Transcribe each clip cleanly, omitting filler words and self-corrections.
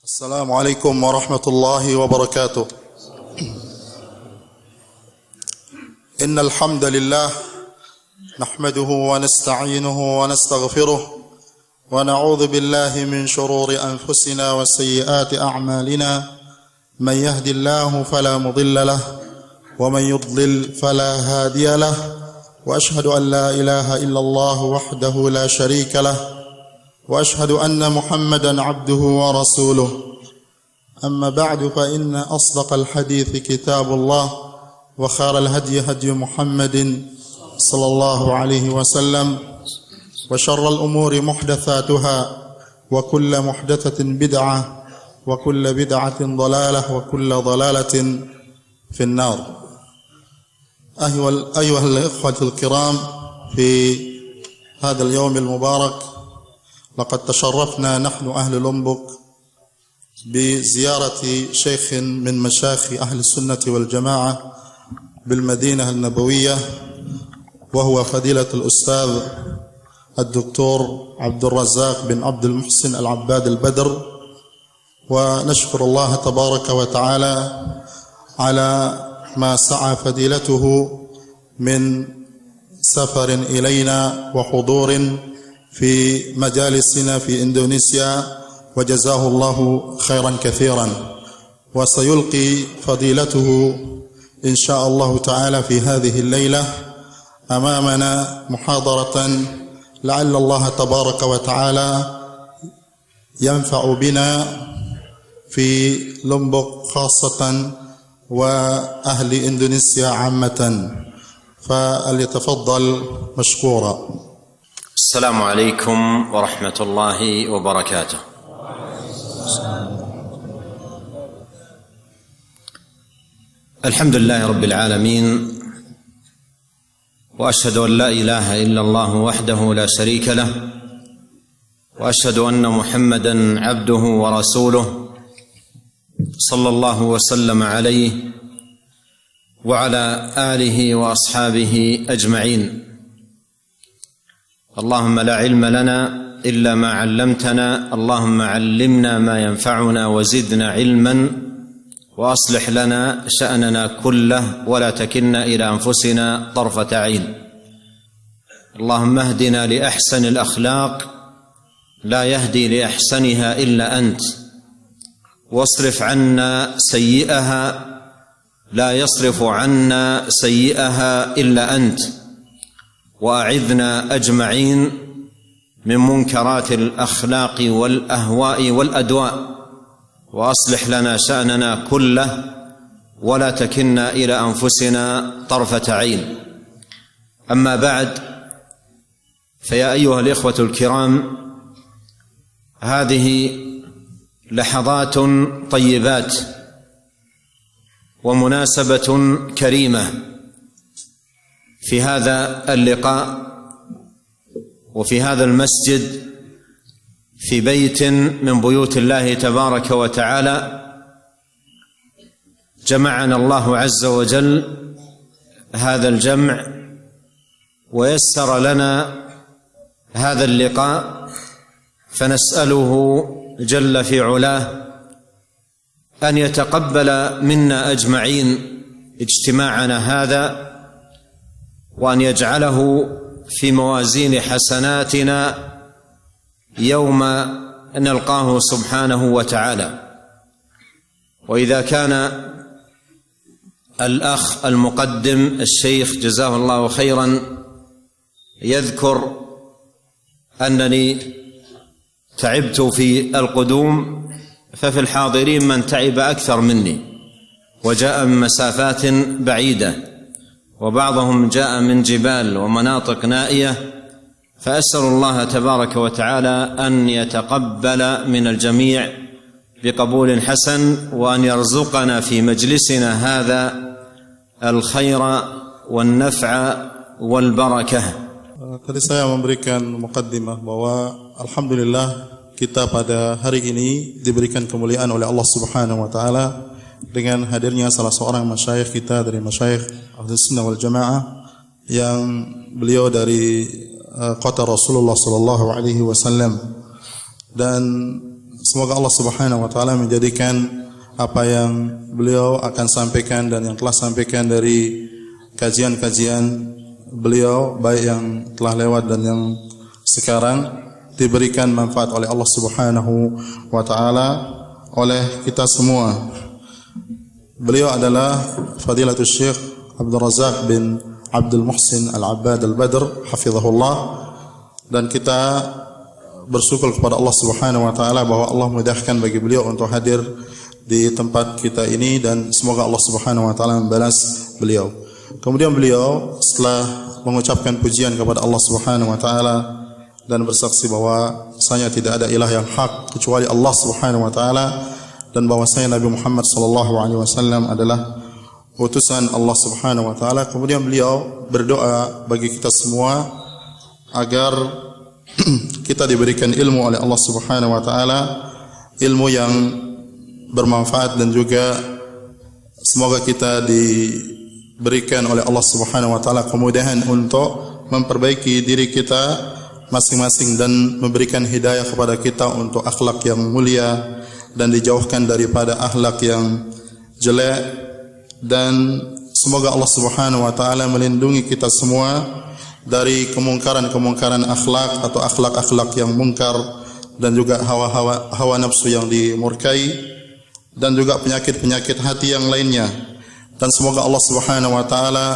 السلام عليكم ورحمة الله وبركاته. إن الحمد لله نحمده ونستعينه ونستغفره ونعوذ بالله من شرور أنفسنا وسيئات أعمالنا. من يهد الله فلا مضل له ومن يضلل فلا هادي له، وأشهد أن لا إله إلا الله وحده لا شريك له، وأشهد أن محمدا عبده ورسوله. أما بعد، فإن أصدق الحديث كتاب الله، وخير الهدي هدي محمد صلى الله عليه وسلم، وشر الأمور محدثاتها، وكل محدثة بدعة، وكل بدعة ضلالة، وكل ضلالة في النار. أيها الإخوة الكرام، في هذا اليوم المبارك لقد تشرفنا نحن أهل لومبوك بزيارة شيخ من مشايخ أهل السنة والجماعة بالمدينة النبوية، وهو فضيلة الأستاذ الدكتور عبد الرزاق بن عبد المحسن العباد البدر. ونشكر الله تبارك وتعالى على ما سعى فضيلته من سفر إلينا وحضور في مجالسنا في إندونيسيا، وجزاه الله خيرا كثيرا. وسيلقي فضيلته إن شاء الله تعالى في هذه الليلة أمامنا محاضرة لعل الله تبارك وتعالى ينفع بنا في لومبوك خاصة وأهل إندونيسيا عامة، فليتفضل مشكورا. السلام عليكم ورحمة الله وبركاته. الحمد لله رب العالمين، وأشهد أن لا إله إلا الله وحده لا شريك له، وأشهد أن محمدًا عبده ورسوله، صلى الله وسلم عليه وعلى آله وأصحابه أجمعين. اللهم لا علم لنا إلا ما علمتنا، اللهم علمنا ما ينفعنا وزدنا علما، وأصلح لنا شأننا كله ولا تكلنا إلى أنفسنا طرفة عين. اللهم اهدنا لأحسن الأخلاق لا يهدي لأحسنها إلا أنت، واصرف عنا سيئها لا يصرف عنا سيئها إلا أنت، وأعذنا أجمعين من منكرات الأخلاق والأهواء والأدواء، وأصلح لنا شأننا كله ولا تكلنا إلى أنفسنا طرفة عين. أما بعد، فيا أيها الإخوة الكرام، هذه لحظات طيبات ومناسبة كريمة في هذا اللقاء وفي هذا المسجد، في بيت من بيوت الله تبارك وتعالى. جمعنا الله عز وجل هذا الجمع ويسر لنا هذا اللقاء، فنسأله جل في علاه أن يتقبل منا أجمعين اجتماعنا هذا، وأن يجعله في موازين حسناتنا يوم نلقاه سبحانه وتعالى. وإذا كان الأخ المقدم الشيخ جزاه الله خيرا يذكر أنني تعبت في القدوم، ففي الحاضرين من تعب أكثر مني وجاء من مسافات بعيدة، وبعضهم جاء من جبال ومناطق نائية. فأسأل الله تبارك وتعالى أن يتقبل من الجميع بقبول حسن، وأن يرزقنا في مجلسنا هذا الخير والنفع والبركة. Tadi saya memberikan mukaddimah bahwa alhamdulillah kita pada hari ini diberikan kemuliaan oleh Allah Subhanahu wa taala dengan hadirnya salah seorang masyayikh kita dari masyayikh Ahlus Sunnah wal Jamaah, yang beliau dari kota Rasulullah sallallahu alaihi wasallam. Dan Semoga Allah Subhanahu wa taala menjadikan apa yang beliau akan sampaikan dan yang telah sampaikan dari kajian-kajian beliau, baik yang telah lewat dan yang sekarang, diberikan manfaat oleh Allah Subhanahu wa taala oleh kita semua. Beliau adalah Fadilatul Syekh Abdul Razak bin Abdul Muhsin Al-Abbad Al-Badr hafizahullah, dan kita bersyukur kepada Allah Subhanahu wa taala bahwa Allah mudahkan bagi beliau untuk hadir di tempat kita ini, dan semoga Allah Subhanahu wa taala membalas beliau. Kemudian beliau setelah mengucapkan pujian kepada Allah Subhanahu wa taala dan bersaksi bahwa bahwasanya tidak ada ilah yang hak kecuali Allah Subhanahu wa taala, dan bahwasanya Nabi Muhammad sallallahu alaihi wasallam adalah utusan Allah Subhanahu wa taala. Kemudian beliau berdoa bagi kita semua agar kita diberikan ilmu oleh Allah Subhanahu wa taala, ilmu yang bermanfaat, dan juga semoga kita diberikan oleh Allah Subhanahu wa taala kemudahan untuk memperbaiki diri kita masing-masing dan memberikan hidayah kepada kita untuk akhlak yang mulia dan dijauhkan daripada akhlak yang jelek, dan semoga Allah Subhanahu wa taala melindungi kita semua dari kemungkaran-kemungkaran akhlak atau akhlak-akhlak yang mungkar, dan juga hawa nafsu yang dimurkai, dan juga penyakit-penyakit hati yang lainnya. Dan semoga Allah Subhanahu wa taala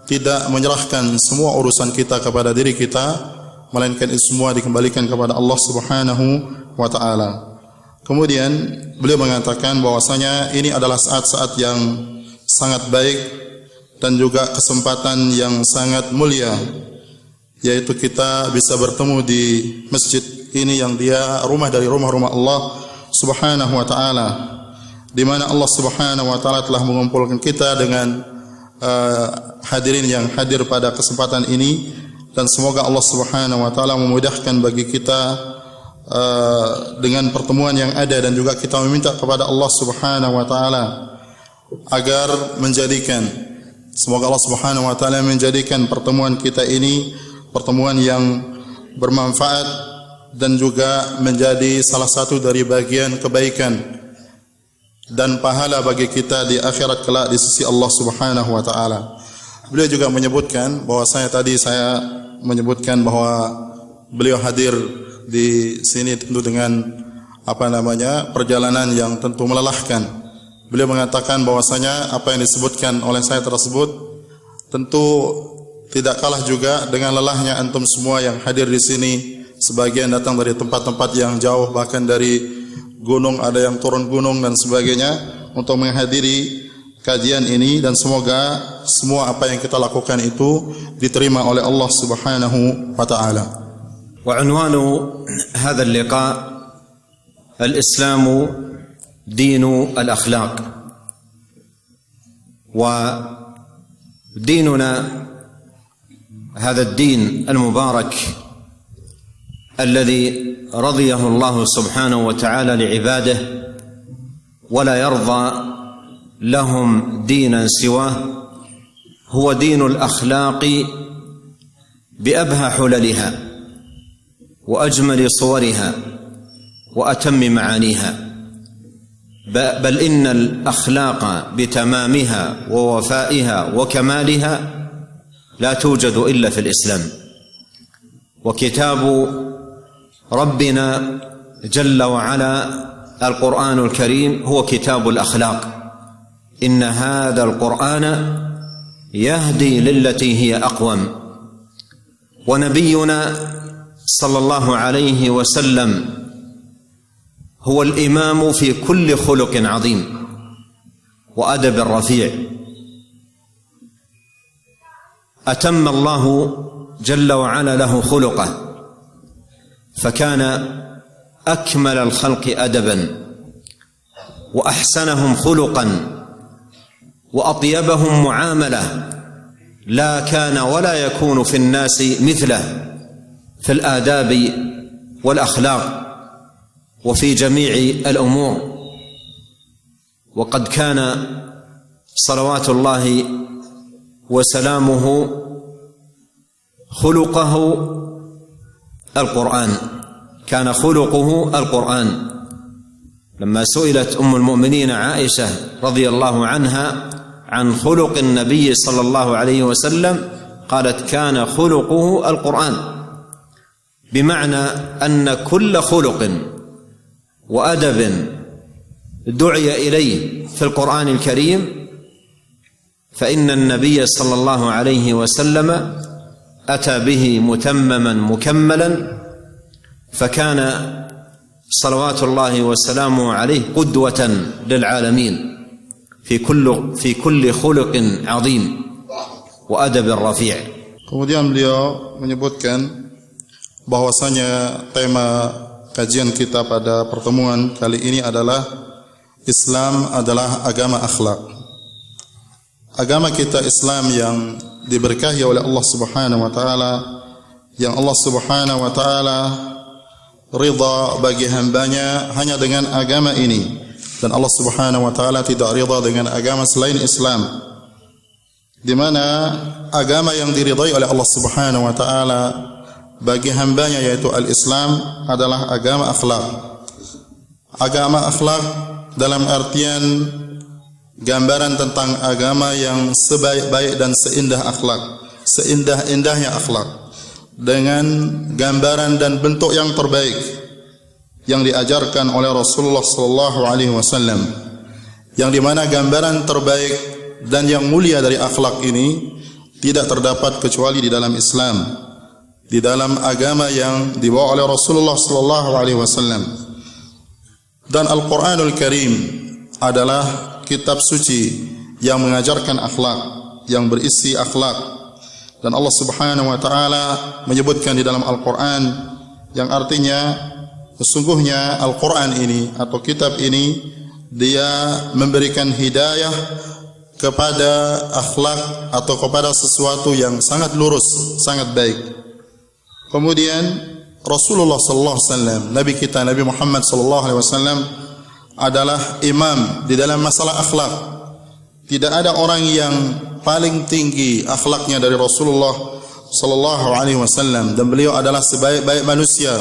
tidak menyerahkan semua urusan kita kepada diri kita, melainkan semua dikembalikan kepada Allah Subhanahu wa taala. Kemudian beliau mengatakan bahwasanya ini adalah saat-saat yang sangat baik dan juga kesempatan yang sangat mulia, yaitu kita bisa bertemu di masjid ini yang dia rumah dari rumah-rumah Allah Subhanahu wa taala, di mana Allah Subhanahu wa taala telah mengumpulkan kita dengan hadirin yang hadir pada kesempatan ini, dan semoga Allah Subhanahu wa taala memudahkan bagi kita dengan pertemuan yang ada, dan juga kita meminta kepada Allah Subhanahu wa taala agar menjadikan, semoga Allah Subhanahu wa taala menjadikan pertemuan kita ini pertemuan yang bermanfaat dan juga menjadi salah satu dari bagian kebaikan dan pahala bagi kita di akhirat kelak di sisi Allah Subhanahu wa taala. Beliau juga menyebutkan bahwasanya tadi saya menyebutkan bahwa beliau hadir di sini tentu dengan perjalanan yang tentu melelahkan. Beliau mengatakan bahwasanya apa yang disebutkan oleh saya tersebut tentu tidak kalah juga dengan lelahnya antum semua yang hadir di sini. Sebagian datang dari tempat-tempat yang jauh, bahkan dari gunung, ada yang turun gunung dan sebagainya untuk menghadiri kajian ini, dan semoga semua apa yang kita lakukan itu diterima oleh Allah Subhanahu wa taala. Wa unwanu hadha al-liqa al-Islam dinu al-akhlaq, wa dinuna هذا الدين المبارك الذي رضيه الله سبحانه وتعالى لعباده ولا يرضى لهم دينا سواه، هو دين الأخلاق بأبهى حللها وأجمل صورها وأتم معانيها، بل إن الأخلاق بتمامها ووفائها وكمالها لا توجد إلا في الإسلام. وكتاب ربنا جل وعلا القرآن الكريم هو كتاب الأخلاق، إن هذا القرآن يهدي للتي هي أقوم. ونبينا صلى الله عليه وسلم هو الإمام في كل خلق عظيم وأدب رفيع. أتم الله جل وعلا له خلقه، فكان أكمل الخلق أدبا وأحسنهم خلقا وأطيبهم معاملة، لا كان ولا يكون في الناس مثله في الآداب والأخلاق وفي جميع الأمور. وقد كان صلوات الله وسلامه خلقه القرآن، كان خلقه القرآن، لما سئلت أم المؤمنين عائشة رضي الله عنها عن خلق النبي صلى الله عليه وسلم قالت كان خلقه القرآن، بمعنى أن كل خلق وأدب دعي إليه في القرآن الكريم فإن النبي صلى الله عليه وسلم أتى به متمما مكملا، فكان صلوات الله وسلامه عليه قدوة للعالمين في كل خلق عظيم وأدب رفيع. Kemudian beliau menyebutkan bahwasanya tema kajian kita pada pertemuan kali ini adalah Islam adalah agama akhlak. Agama kita Islam yang diberkahi oleh Allah Subhanahu wa taala, yang Allah Subhanahu wa taala ridha bagi hambanya hanya dengan agama ini, dan Allah Subhanahu wa taala tidak ridha dengan agama selain Islam, di mana agama yang diridhai oleh Allah Subhanahu wa taala bagi hambanya yaitu al-Islam adalah agama akhlak. Agama akhlak dalam artian gambaran tentang agama yang sebaik-baik dan seindah akhlak, seindah-indahnya akhlak, dengan gambaran dan bentuk yang terbaik yang diajarkan oleh Rasulullah sallallahu alaihi wasallam, yang di mana gambaran terbaik dan yang mulia dari akhlak ini tidak terdapat kecuali di dalam Islam, di dalam agama yang dibawa oleh Rasulullah sallallahu alaihi wasallam. Dan Al-Qur'anul Karim adalah kitab suci yang mengajarkan akhlak, yang berisi akhlak. Dan Allah Subhanahu wa taala menyebutkan di dalam Al-Qur'an yang artinya sesungguhnya Al-Qur'an ini atau kitab ini dia memberikan hidayah kepada akhlak atau kepada sesuatu yang sangat lurus, sangat baik. Kemudian Rasulullah sallallahu alaihi wasallam, nabi kita Nabi Muhammad sallallahu alaihi wasallam adalah imam di dalam masalah akhlak. Tidak ada orang yang paling tinggi akhlaknya dari Rasulullah sallallahu alaihi wasallam, dan beliau adalah sebaik-baik manusia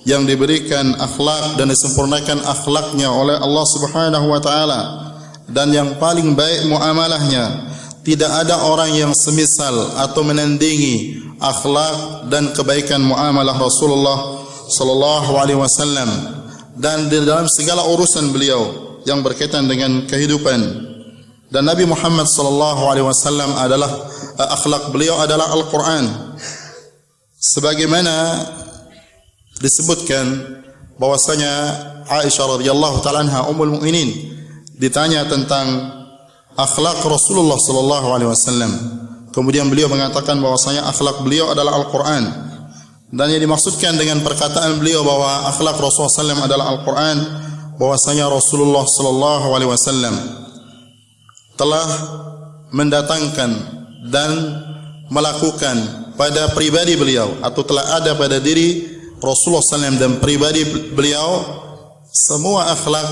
yang diberikan akhlak dan disempurnakan akhlaknya oleh Allah Subhanahu wa taala, dan yang paling baik muamalahnya. Tidak ada orang yang semisal atau menandingi akhlak dan kebaikan muamalah Rasulullah sallallahu alaihi wasallam, dan di dalam segala urusan beliau yang berkaitan dengan kehidupan. Dan Nabi Muhammad sallallahu alaihi wasallam adalah akhlak beliau adalah Al-Qur'an. Sebagaimana disebutkan bahwasanya Aisyah radhiyallahu taala anha ummul mukminin ditanya tentang akhlak Rasulullah sallallahu alaihi wasallam, kemudian beliau mengatakan bahwasanya akhlak beliau adalah Al-Qur'an. Dan yang dimaksudkan dengan perkataan beliau bahwa akhlak Rasulullah sallallahu alaihi wasallam adalah Al-Qur'an, bahwasanya Rasulullah sallallahu alaihi wasallam telah mendatangkan dan melakukan pada pribadi beliau atau telah ada pada diri Rasulullah SAW dan pribadi beliau semua akhlak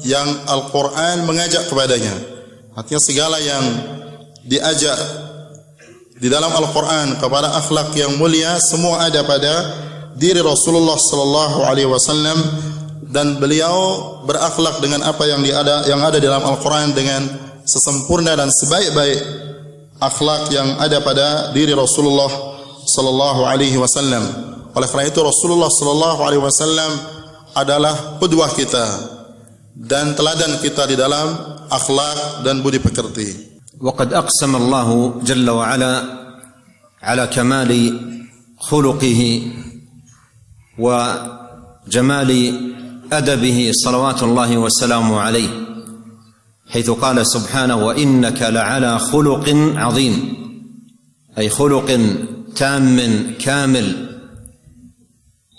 yang Al-Quran mengajak kepadanya. Artinya segala yang diajak di dalam Al-Quran kepada akhlak yang mulia semua ada pada diri Rasulullah sallallahu alaihi wasallam, dan beliau berakhlak dengan apa yang ada di dalam Al-Quran dengan sesempurna dan sebaik-baik akhlak yang ada pada diri Rasulullah sallallahu alaihi wasallam. Oleh kerana itu Rasulullah sallallahu alaihi wasallam adalah qudwah kita dan teladan kita di dalam akhlak dan budi pekerti. وقد أقسم الله جل وعلا على كمال خلقه وجمال أدبه صلوات الله وسلامه عليه، حيث قال سبحانه وإنك لعلى خلق عظيم، أي خلق تام كامل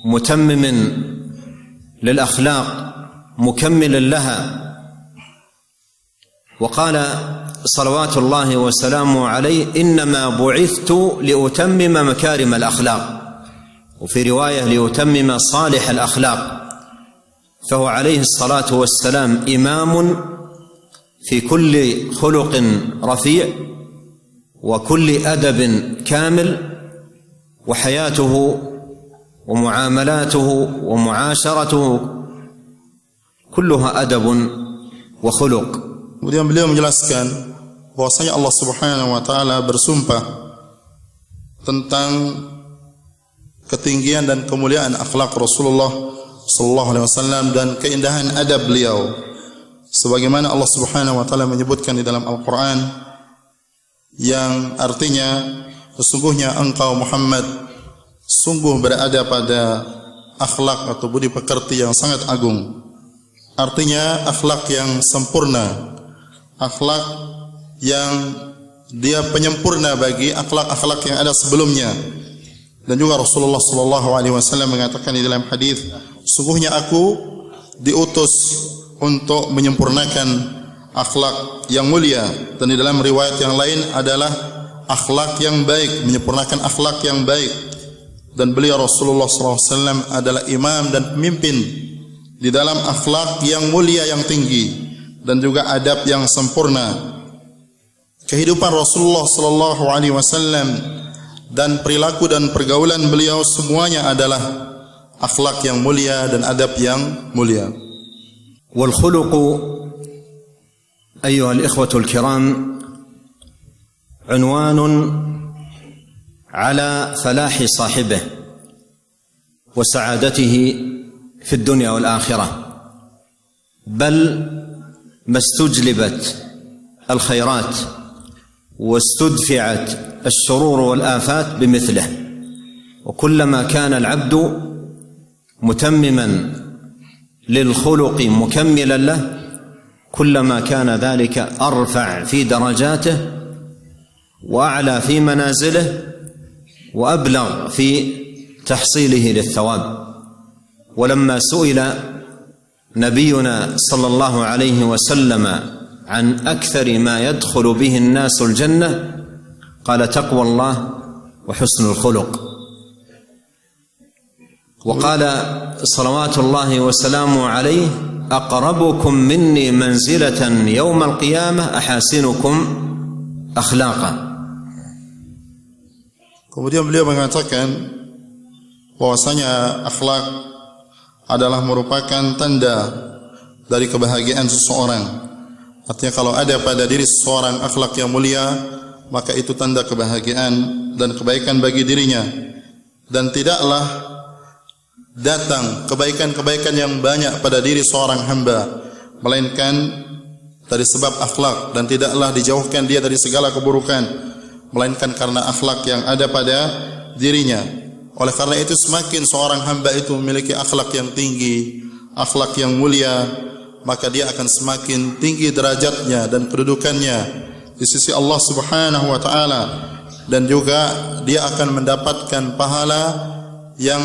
متمم للأخلاق مكمل لها. وقال صلوات الله وسلامه عليه إنما بعثت لأتمم مكارم الأخلاق، وفي رواية لأتمم صالح الأخلاق. فهو عليه الصلاة والسلام إمام في كل خلق رفيع وكل أدب كامل، وحياته ومعاملاته ومعاشرته كلها أدب وخلق. Kemudian beliau menjelaskan bahwasanya Allah Subhanahu wa taala bersumpah tentang ketinggian dan kemuliaan akhlak Rasulullah sallallahu alaihi wasallam dan keindahan adab beliau. Sebagaimana Allah Subhanahu wa taala menyebutkan di dalam Al-Qur'an yang artinya sesungguhnya engkau Muhammad sungguh berada pada akhlak atau budi pekerti yang sangat agung. Artinya akhlak yang sempurna, akhlak yang dia penyempurna bagi akhlak-akhlak yang ada sebelumnya. Dan juga Rasulullah sallallahu alaihi wasallam mengatakan di dalam hadis, sungguhnya aku diutus untuk menyempurnakan akhlak yang mulia, dan di dalam riwayat yang lain adalah akhlak yang baik, menyempurnakan akhlak yang baik. Dan beliau Rasulullah sallallahu alaihi wasallam adalah imam dan pemimpin di dalam akhlak yang mulia yang tinggi dan juga adab yang sempurna. Kehidupan Rasulullah sallallahu alaihi wasallam dan perilaku dan pergaulan beliau semuanya adalah akhlak yang mulia dan adab yang mulia. Wal khuluqu أيها الإخوة الكرام عنوان على فلاح صاحبه وسعادته في الدنيا والآخرة، بل ما استجلبت الخيرات واستدفعت الشرور والآفات بمثله. وكلما كان العبد متمما للخلق مكملا له كلما كان ذلك أرفع في درجاته وأعلى في منازله وأبلغ في تحصيله للثواب. ولما سئل نبينا صلى الله عليه وسلم عن أكثر ما يدخل به الناس الجنة قال تقوى الله وحسن الخلق. وقال صلوات الله وسلامه عليه أقربكم مني منزلة يوم القيامة أحاسنكم أخلاقا. Kemudian beliau mengatakan bahwasanya akhlak adalah merupakan tanda dari kebahagiaan seseorang. Artinya kalau ada pada diri seseorang akhlak yang mulia, maka itu tanda kebahagiaan dan kebaikan bagi dirinya. Dan tidaklah datang kebaikan-kebaikan yang banyak pada diri seorang hamba melainkan dari sebab akhlak, dan tidaklah dijauhkan dia dari segala keburukan melainkan karena akhlak yang ada pada dirinya. Oleh karena itu semakin seorang hamba itu memiliki akhlak yang tinggi, akhlak yang mulia, maka dia akan semakin tinggi derajatnya dan kedudukannya di sisi Allah Subhanahu wa taala, dan juga dia akan mendapatkan pahala yang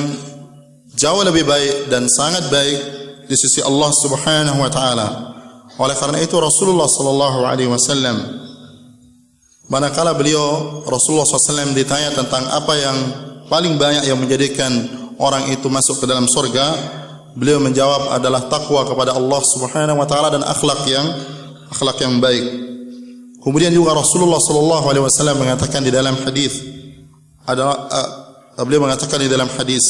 jauh lebih baik dan sangat baik di sisi Allah Subhanahu wa taala. Oleh karena itu Rasulullah sallallahu alaihi wasallam, manakala beliau Rasulullah SAW ditanya tentang apa yang paling banyak yang menjadikan orang itu masuk ke dalam surga, beliau menjawab adalah takwa kepada Allah Subhanahu wa taala dan akhlak yang baik. Kemudian juga Rasulullah sallallahu alaihi wasallam mengatakan di dalam hadis beliau mengatakan di dalam hadis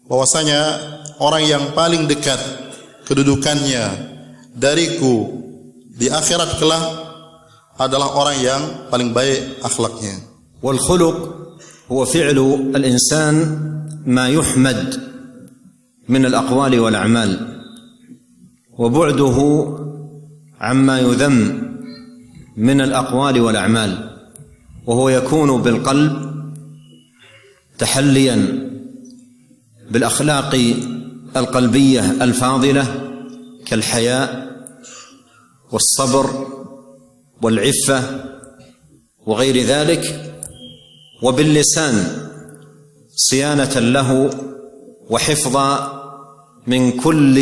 bahwasanya orang yang paling dekat kedudukannya dariku di akhirat kelak adalah orang yang paling baik akhlaknya. Wal khuluq huwa fi'lu al-insan ma yuhmad min al-aqwali wal a'mal wa bu'duhu amma yudham min al-aqwali wal a'mal, wa huwa yakunu bil qalb tahalliyan بالأخلاق القلبية الفاضلة كالحياء والصبر والعفة وغير ذلك، وباللسان صيانة له وحفظا من كل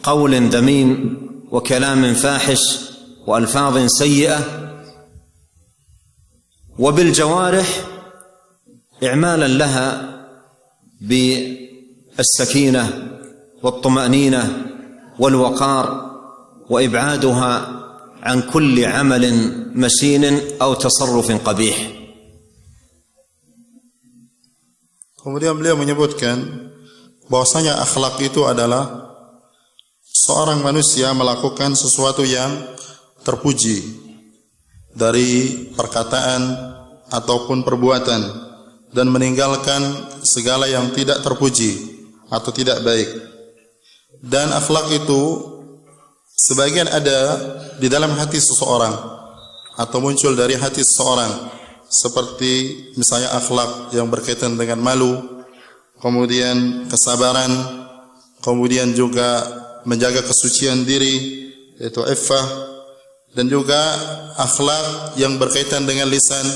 قول ذميم وكلام فاحش وألفاظ سيئة، وبالجوارح إعمالا لها بالسكينة والطمأنينة والوقار وإبعادها عن كل عمل مشين أو تصرف قبيح. Kemudian beliau menyebutkan bahwasanya akhlak itu adalah seorang manusia melakukan sesuatu yang terpuji dari perkataan ataupun perbuatan dan meninggalkan segala yang tidak terpuji atau tidak baik. Dan akhlak itu sebagian ada di dalam hati seseorang atau muncul dari hati seseorang, seperti misalnya akhlak yang berkaitan dengan malu, kemudian kesabaran, kemudian juga menjaga kesucian diri, yaitu iffah, dan juga akhlak yang berkaitan dengan lisan,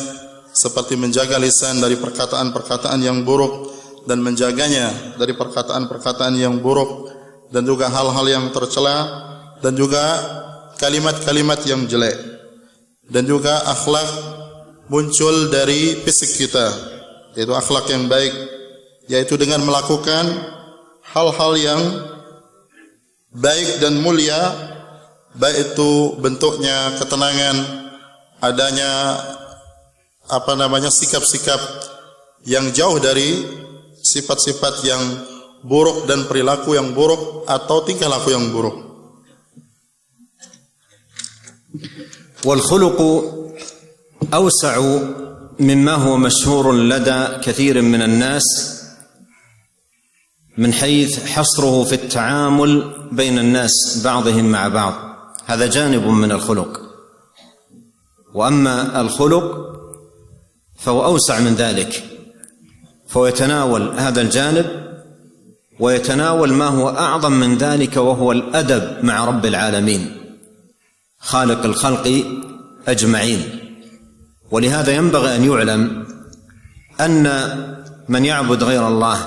seperti menjaga lisan dari perkataan-perkataan yang buruk dan menjaganya dari perkataan-perkataan yang buruk, dan juga hal-hal yang tercela, dan juga kalimat-kalimat yang jelek. Dan juga akhlak muncul dari fisik kita, yaitu akhlak yang baik, yaitu dengan melakukan hal-hal yang baik dan mulia, baik itu bentuknya ketenangan, adanya sikap-sikap yang jauh dari sifat-sifat yang buruk dan perilaku yang buruk atau tingkah laku yang buruk. والخلق أوسع مما هو مشهور لدى كثير من الناس من حيث حصره في التعامل بين الناس بعضهم مع بعض، هذا جانب من الخلق. وأما الخلق فهو أوسع من ذلك، فهو يتناول هذا الجانب ويتناول ما هو أعظم من ذلك، وهو الأدب مع رب العالمين خالق الخلق أجمعين. ولهذا ينبغي أن يعلم أن من يعبد غير الله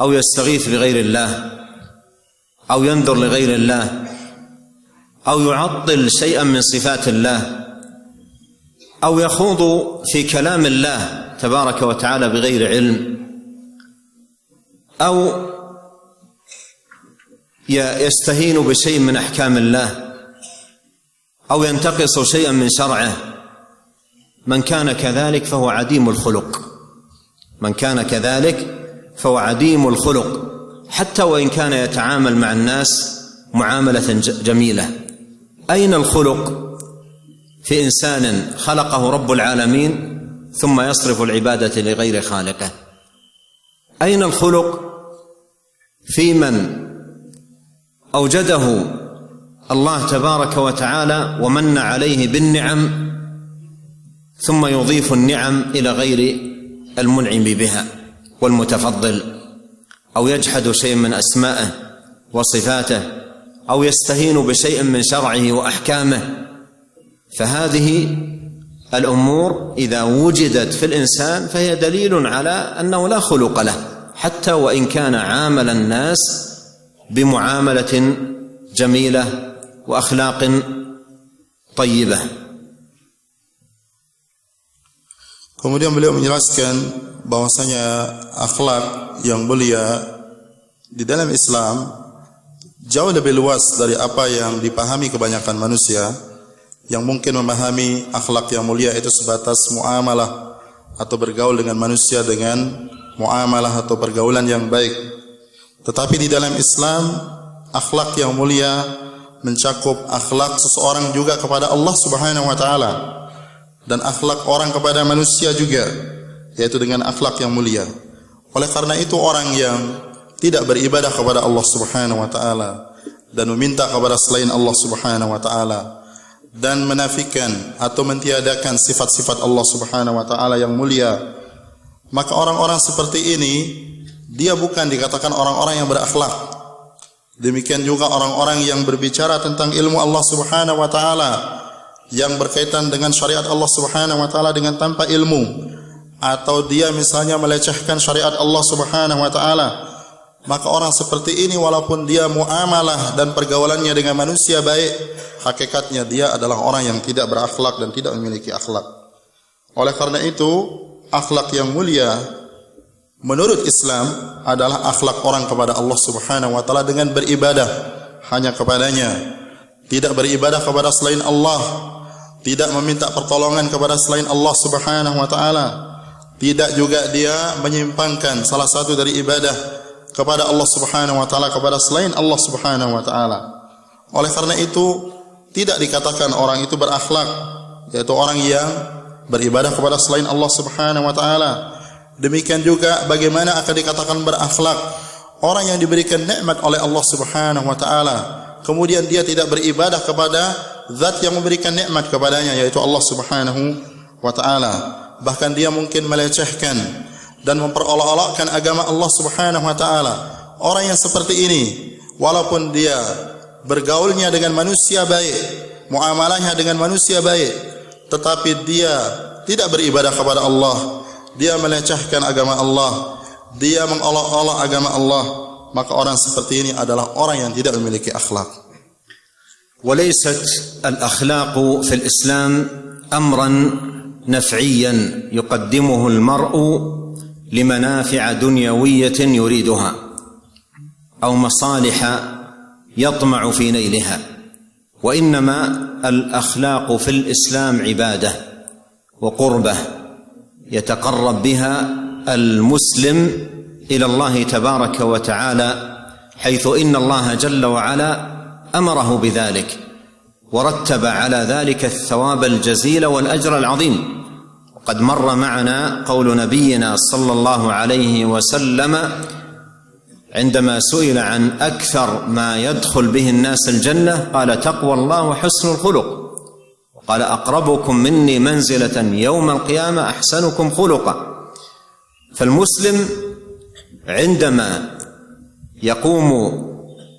أو يستغيث بغير الله أو ينذر لغير الله أو يعطل شيئا من صفات الله أو يخوض في كلام الله تبارك وتعالى بغير علم أو يستهين بشيء من أحكام الله أو ينتقص شيئا من شرعه، من كان كذلك فهو عديم الخلق. من كان كذلك فهو عديم الخلق، حتى وإن كان يتعامل مع الناس معاملة جميلة. أين الخلق في إنسان خلقه رب العالمين ثم يصرف العبادة لغير خالقه؟ أين الخلق في من أوجده الله تبارك وتعالى ومن عليه بالنعم ثم يضيف النعم إلى غير المنعم بها والمتفضل، أو يجحد شيء من أسمائه وصفاته، أو يستهين بشيء من شرعه وأحكامه؟ فهذه الأمور إذا وجدت في الإنسان فهي دليل على أنه لا خلق له، حتى وإن كان عامل الناس بمعاملة جميلة وأخلاق طيبة. Kemudian beliau menjelaskan bahwasanya akhlak yang mulia di dalam Islam jauh lebih luas dari apa yang dipahami kebanyakan manusia, yang mungkin memahami akhlak yang mulia itu sebatas muamalah atau bergaul dengan manusia dengan muamalah atau pergaulan yang baik. Tetapi di dalam Islam, akhlak yang mulia mencakup akhlak seseorang juga kepada Allah Subhanahu wa taala dan akhlak orang kepada manusia juga, yaitu dengan akhlak yang mulia. Oleh karena itu orang yang tidak beribadah kepada Allah Subhanahu wa taala dan meminta kepada selain Allah Subhanahu wa taala dan menafikan atau mentiadakan sifat-sifat Allah Subhanahu wa taala yang mulia, maka orang-orang seperti ini dia bukan dikatakan orang-orang yang berakhlak. Demikian juga orang-orang yang berbicara tentang ilmu Allah Subhanahu wa taala yang berkaitan dengan syariat Allah Subhanahu wa taala dengan tanpa ilmu, atau dia misalnya melecehkan syariat Allah Subhanahu wa taala, maka orang seperti ini walaupun dia muamalah dan pergaulannya dengan manusia baik, hakikatnya dia adalah orang yang tidak berakhlak dan tidak memiliki akhlak. Oleh karena itu, akhlak yang mulia menurut Islam adalah akhlak orang kepada Allah Subhanahu wa taala dengan beribadah hanya kepadanya, tidak beribadah kepada selain Allah, tidak meminta pertolongan kepada selain Allah Subhanahu wa taala, tidak juga dia menyimpangkan salah satu dari ibadah kepada Allah Subhanahu wa taala kepada selain Allah Subhanahu wa taala. Oleh karena itu tidak dikatakan orang itu berakhlak, yaitu orang yang beribadah kepada selain Allah Subhanahu wa taala. Demikian juga bagaimana akan dikatakan berakhlak orang yang diberikan nikmat oleh Allah Subhanahu wa taala, kemudian dia tidak beribadah kepada zat yang memberikan nikmat kepadanya, yaitu Allah Subhanahu wa taala. Bahkan dia mungkin melecehkan dan memperolok-olokkan agama Allah Subhanahu wa taala. Orang yang seperti ini, walaupun dia bergaulnya dengan manusia baik, muamalahnya dengan manusia baik, tetapi dia tidak beribadah kepada Allah, dia melecehkan agama Allah, dia mengolok-olok agama Allah, maka orang seperti ini adalah orang yang tidak memiliki akhlak. وليست الأخلاق في الإسلام أمرا نفعيا يقدمه المرء لمنافع دنيوية يريدها أو مصالح يطمع في نيلها، وإنما الأخلاق في الإسلام عبادة وقربة يتقرب بها المسلم إلى الله تبارك وتعالى، حيث إن الله جل وعلا أمره بذلك ورتب على ذلك الثواب الجزيل والأجر العظيم. وقد مر معنا قول نبينا صلى الله عليه وسلم عندما سئل عن أكثر ما يدخل به الناس الجنة قال تقوى الله وحسن الخلق، وقال أقربكم مني منزلة يوم القيامة أحسنكم خلقا. فالمسلم عندما يقوم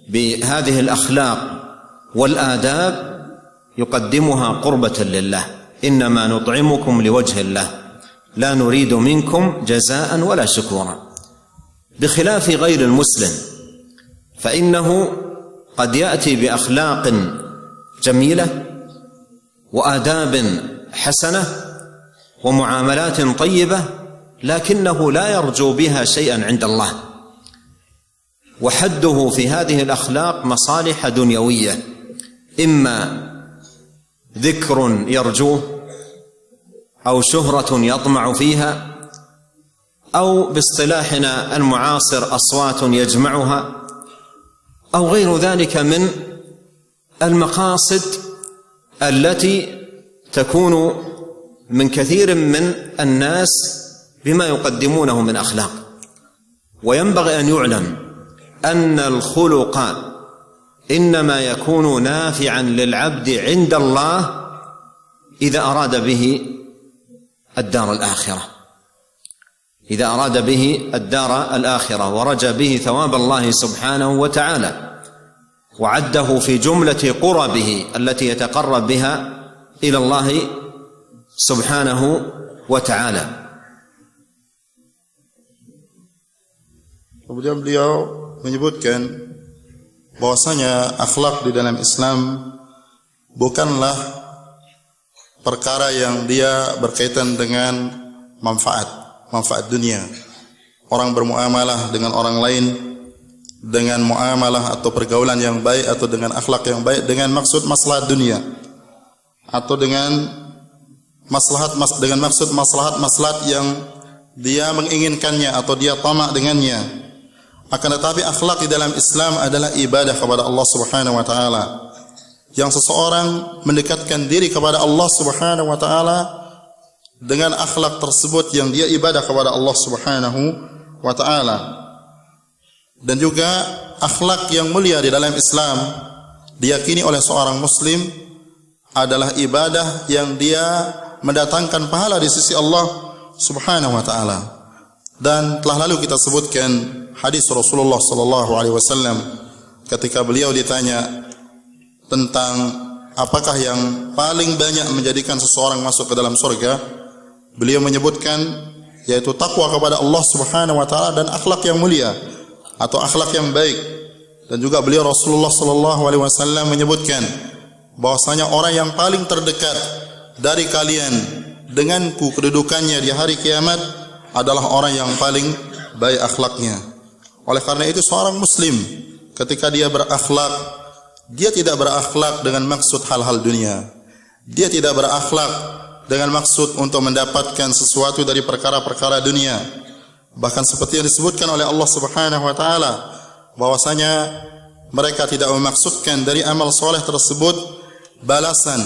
بهذه الأخلاق والآداب يقدمها قربة لله، إنما نطعمكم لوجه الله لا نريد منكم جزاء ولا شكورا، بخلاف غير المسلم فإنه قد يأتي بأخلاق جميلة وآداب حسنة ومعاملات طيبة، لكنه لا يرجو بها شيئا عند الله، وحده في هذه الأخلاق مصالح دنيوية، إما ذكر يرجوه أو شهرة يطمع فيها أو باصطلاحنا المعاصر أصوات يجمعها أو غير ذلك من المقاصد التي تكون من كثير من الناس بما يقدمونه من أخلاق. وينبغي أن يعلم أن الخلق إنما يكون نافعا للعبد عند الله إذا أراد به الدار الآخرة، إذا أراد به الدار الآخرة ورجى به ثواب الله سبحانه وتعالى، وعده في جملة قربه التي يتقرب بها إلى الله سبحانه وتعالى. Kemudian beliau menyebutkan bahwasanya akhlak di dalam Islam bukanlah perkara yang dia berkaitan dengan manfaat dunia. Orang bermuamalah dengan orang lain dengan muamalah atau pergaulan yang baik atau dengan akhlak yang baik dengan maksud maslahat dunia atau dengan maslahat yang dia menginginkannya atau dia tamak dengannya. Akan tetapi akhlak di dalam Islam adalah ibadah kepada Allah Subhanahu wa taala. Yang seseorang mendekatkan diri kepada Allah Subhanahu wa taala dengan akhlak tersebut yang dia ibadah kepada Allah Subhanahu wa taala. Dan juga akhlak yang mulia di dalam Islam diyakini oleh seorang muslim adalah ibadah yang dia mendatangkan pahala di sisi Allah Subhanahu wa taala. Dan telah lalu kita sebutkan hadis Rasulullah sallallahu alaihi wasallam ketika beliau ditanya tentang apakah yang paling banyak menjadikan seseorang masuk ke dalam surga, beliau menyebutkan yaitu takwa kepada Allah Subhanahu wa taala dan akhlak yang mulia atau akhlak yang baik. Dan juga beliau Rasulullah sallallahu alaihi wasallam menyebutkan bahwasanya orang yang paling terdekat dari kalian denganku kedudukannya di hari kiamat adalah orang yang paling baik akhlaknya. Oleh karena itu seorang muslim ketika dia berakhlak, dia tidak berakhlak dengan maksud hal-hal dunia. Dia tidak berakhlak dengan maksud untuk mendapatkan sesuatu dari perkara-perkara dunia. Bahkan seperti yang disebutkan oleh Allah Subhanahu wa taala bahwasanya mereka tidak memaksudkan dari amal soleh tersebut balasan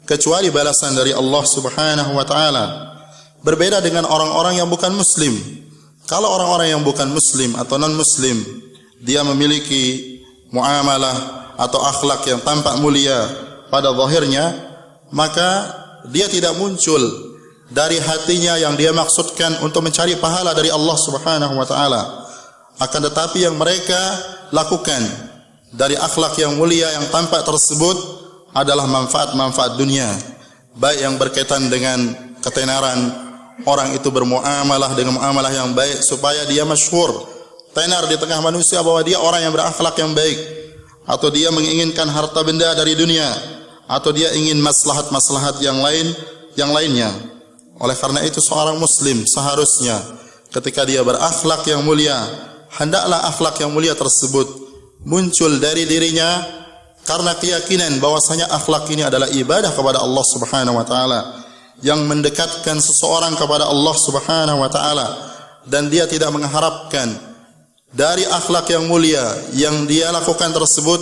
kecuali balasan dari Allah Subhanahu wa taala. Berbeda dengan orang-orang yang bukan muslim. Kalau orang-orang yang bukan muslim atau non muslim dia memiliki muamalah atau akhlak yang tampak mulia pada zahirnya, maka dia tidak muncul dari hatinya yang dia maksudkan untuk mencari pahala dari Allah Subhanahu wa taala. Akan tetapi yang mereka lakukan dari akhlak yang mulia yang tampak tersebut adalah manfaat-manfaat dunia, baik yang berkaitan dengan ketenaran, orang itu bermuamalah dengan muamalah yang baik supaya dia masyhur, tenar di tengah manusia bahwa dia orang yang berakhlak yang baik, atau dia menginginkan harta benda dari dunia, atau dia ingin maslahat-maslahat yang lainnya. Oleh karena itu seorang muslim seharusnya ketika dia berakhlak yang mulia, hendaklah akhlak yang mulia tersebut muncul dari dirinya karena keyakinan bahwasanya akhlak ini adalah ibadah kepada Allah Subhanahu wa taala yang mendekatkan seseorang kepada Allah Subhanahu wa taala, dan dia tidak mengharapkan dari akhlak yang mulia yang dia lakukan tersebut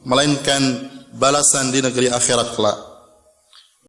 melainkan balasan di negeri akhirat kelak.